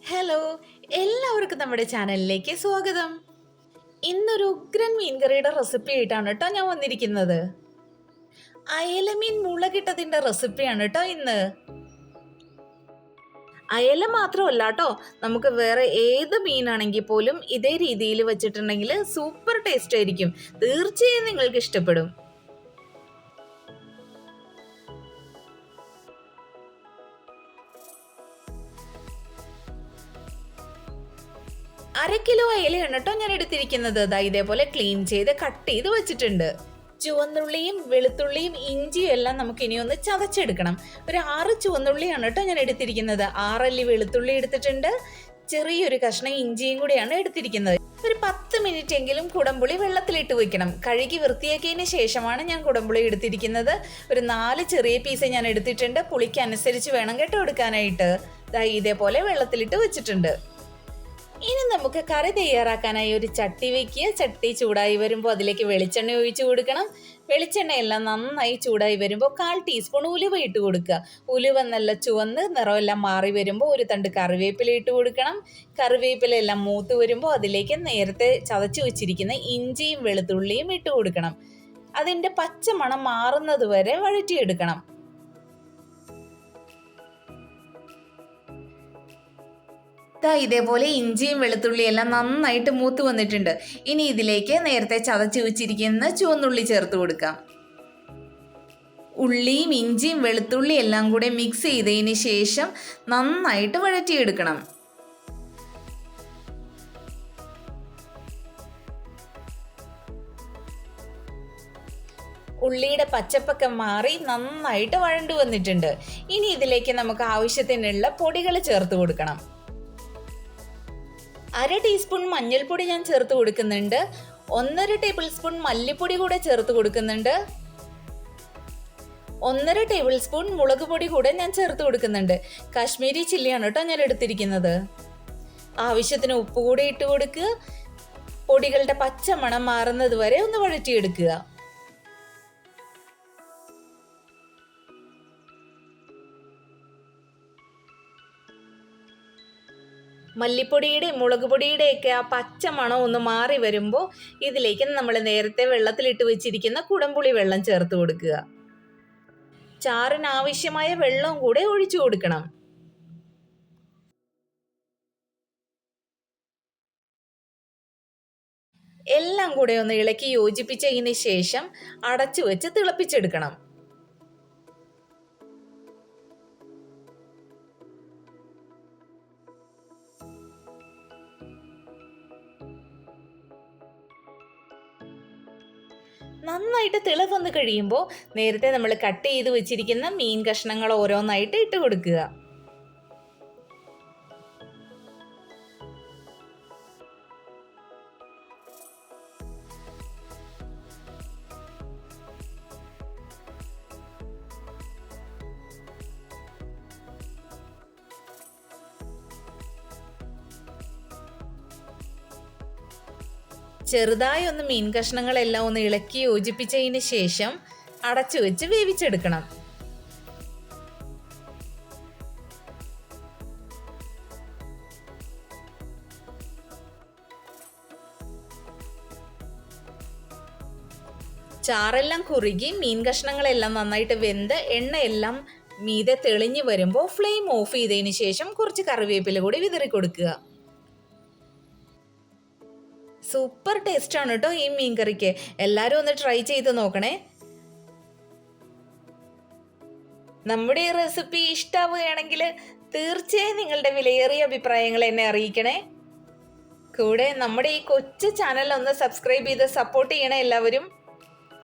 Hello, എല്ലാവർക്കും നമ്മുടെ ചാനലിലേക്ക് സ്വാഗതം. ഇന്നൊരു ഉഗ്രൻ മീൻകറിയുടെ റെസിപ്പി ആയിട്ടാണ് കേട്ടോ ഞാൻ വന്നിരിക്കുന്നത്. അയലമീൻ മുളകിട്ടതിൻ്റെ റെസിപ്പിയാണ് കേട്ടോ ഇന്ന്. അയല മാത്രമല്ല കേട്ടോ, നമുക്ക് വേറെ ഏത് മീനാണെങ്കിൽ പോലും ഇതേ രീതിയിൽ വെച്ചിട്ടുണ്ടെങ്കിൽ സൂപ്പർ ടേസ്റ്റ് ആയിരിക്കും. തീർച്ചയായും നിങ്ങൾക്ക് ഇഷ്ടപ്പെടും. അര കിലോ അയലയാണ് കേട്ടോ ഞാൻ എടുത്തിരിക്കുന്നത്. ഇതേപോലെ ക്ലീൻ ചെയ്ത് കട്ട് ചെയ്ത് വെച്ചിട്ടുണ്ട്. ചുവന്നുള്ളിയും വെളുത്തുള്ളിയും ഇഞ്ചിയും എല്ലാം നമുക്ക് ഇനി ഒന്ന് ചതച്ചെടുക്കണം. ഒരു 6 ചുവന്നുള്ളിയാണ് കേട്ടോ ഞാൻ എടുത്തിരിക്കുന്നത്. 6 അല്ലി വെളുത്തുള്ളി എടുത്തിട്ടുണ്ട്. ചെറിയൊരു കഷ്ണം ഇഞ്ചിയും കൂടിയാണ് എടുത്തിരിക്കുന്നത്. ഒരു 10 മിനിറ്റ് എങ്കിലും കുടംപുളി വെള്ളത്തിലിട്ട് വെക്കണം. കഴുകി വൃത്തിയാക്കിയതിന് ശേഷമാണ് ഞാൻ കുടംപുളി എടുത്തിരിക്കുന്നത്. ഒരു 4 ചെറിയ പീസ് ഞാൻ എടുത്തിട്ടുണ്ട്. പുളിക്ക് അനുസരിച്ച് വേണം കേട്ടോ എടുക്കാനായിട്ട്. ഇതേപോലെ വെള്ളത്തിലിട്ട് വെച്ചിട്ടുണ്ട്. ഇനി നമുക്ക് കറി തയ്യാറാക്കാനായി ഒരു ചട്ടി വെക്കുക. ചട്ടി ചൂടായി വരുമ്പോൾ അതിലേക്ക് വെളിച്ചെണ്ണ ഒഴിച്ചു കൊടുക്കണം. വെളിച്ചെണ്ണയെല്ലാം നന്നായി ചൂടായി വരുമ്പോൾ 1/4 ടീസ്പൂൺ ഉലുവ ഇട്ട് കൊടുക്കുക. ഉലുവ നല്ല ചുവന്ന് നിറമെല്ലാം മാറി വരുമ്പോൾ ഒരു തണ്ട് കറിവേപ്പില ഇട്ട് കൊടുക്കണം. കറിവേപ്പില എല്ലാം മൂത്ത് വരുമ്പോൾ അതിലേക്ക് നേരത്തെ ചതച്ച് വെച്ചിരിക്കുന്ന ഇഞ്ചിയും വെളുത്തുള്ളിയും ഇട്ട് കൊടുക്കണം. അതിൻ്റെ പച്ചമണം മാറുന്നത് വരെ വഴറ്റിയെടുക്കണം. ഇതേപോലെ ഇഞ്ചിയും വെളുത്തുള്ളിയും എല്ലാം നന്നായിട്ട് മൂത്ത് വന്നിട്ടുണ്ട്. ഇനി ഇതിലേക്ക് നേരത്തെ ചതച്ച് വെച്ചിരിക്കുന്ന ചുവന്നുള്ളി ചേർത്ത് കൊടുക്കാം. ഉള്ളിയും ഇഞ്ചിയും വെളുത്തുള്ളിയും എല്ലാം കൂടെ മിക്സ് ചെയ്തതിന് ശേഷം നന്നായിട്ട് വഴറ്റിയെടുക്കണം. ഉള്ളിയുടെ പച്ചപ്പൊക്കെ മാറി നന്നായിട്ട് വഴണ്ടു വന്നിട്ടുണ്ട്. ഇനി ഇതിലേക്ക് നമുക്ക് ആവശ്യത്തിനുള്ള പൊടികൾ ചേർത്ത് കൊടുക്കണം. 1/2 ടീസ്പൂൺ മഞ്ഞൾപ്പൊടി ഞാൻ ചേർത്ത് കൊടുക്കുന്നുണ്ട്. 1.5 ടേബിൾ സ്പൂൺ മല്ലിപ്പൊടി കൂടെ ചേർത്ത് കൊടുക്കുന്നുണ്ട്. 1.5 ടേബിൾ സ്പൂൺ മുളക് പൊടി കൂടെ ഞാൻ ചേർത്ത് കൊടുക്കുന്നുണ്ട്. കാശ്മീരി ചില്ലിയാണ് കേട്ടോ ഞാൻ എടുത്തിരിക്കുന്നത്. ആവശ്യത്തിന് ഉപ്പ് കൂടെ ഇട്ട് കൊടുക്കുക. പൊടികളുടെ പച്ചമണം മാറുന്നത് വരെ ഒന്ന് വഴറ്റിയെടുക്കുക. മല്ലിപ്പൊടിയുടെയും മുളക് പൊടിയുടെയൊക്കെ ആ പച്ച മണം ഒന്ന് മാറി വരുമ്പോൾ ഇതിലേക്ക് നമ്മൾ നേരത്തെ വെള്ളത്തിലിട്ട് വെച്ചിരിക്കുന്ന കുടംപുളി വെള്ളം ചേർത്ത് കൊടുക്കുക. ചാറിന് ആവശ്യമായ വെള്ളവും കൂടെ ഒഴിച്ചു കൊടുക്കണം. എല്ലാം കൂടെ ഒന്ന് ഇളക്കി യോജിപ്പിച്ചതിന് ശേഷം അടച്ചു വെച്ച് തിളപ്പിച്ചെടുക്കണം. നന്നായിട്ട് തിള വന്ന് കഴിയുമ്പോൾ നേരത്തെ നമ്മൾ കട്ട് ചെയ്ത് വെച്ചിരിക്കുന്ന മീൻ കഷ്ണങ്ങൾ ഓരോന്നായിട്ട് ഇട്ട് കൊടുക്കുക. ചെറുതായി ഒന്ന് മീൻ കഷ്ണങ്ങളെല്ലാം ഒന്ന് ഇളക്കി യോജിപ്പിച്ചതിന് ശേഷം അടച്ചു വെച്ച് വേവിച്ചെടുക്കണം. ചാറെല്ലാം കുറുകി മീൻ കഷ്ണങ്ങളെല്ലാം നന്നായിട്ട് വെന്ത് എണ്ണയെല്ലാം മീതെ തെളിഞ്ഞു വരുമ്പോൾ ഫ്ലെയിം ഓഫ് ചെയ്തതിന് ശേഷം കുറച്ച് കറിവേപ്പില കൂടി വിതറി കൊടുക്കുക. സൂപ്പർ ടേസ്റ്റ് ആണ് കേട്ടോ ഈ മീൻ കറിക്ക്. എല്ലാവരും ഒന്ന് ട്രൈ ചെയ്ത് നോക്കണേ. നമ്മുടെ ഈ റെസിപ്പി ഇഷ്ടാവുകയാണെങ്കിൽ തീർച്ചയായും നിങ്ങളുടെ വിലയേറിയ അഭിപ്രായങ്ങൾ എന്നെ അറിയിക്കണേ. കൂടെ നമ്മുടെ ഈ കൊച്ചു ചാനൽ ഒന്ന് സബ്സ്ക്രൈബ് ചെയ്ത് സപ്പോർട്ട് ചെയ്യണേ എല്ലാവരും.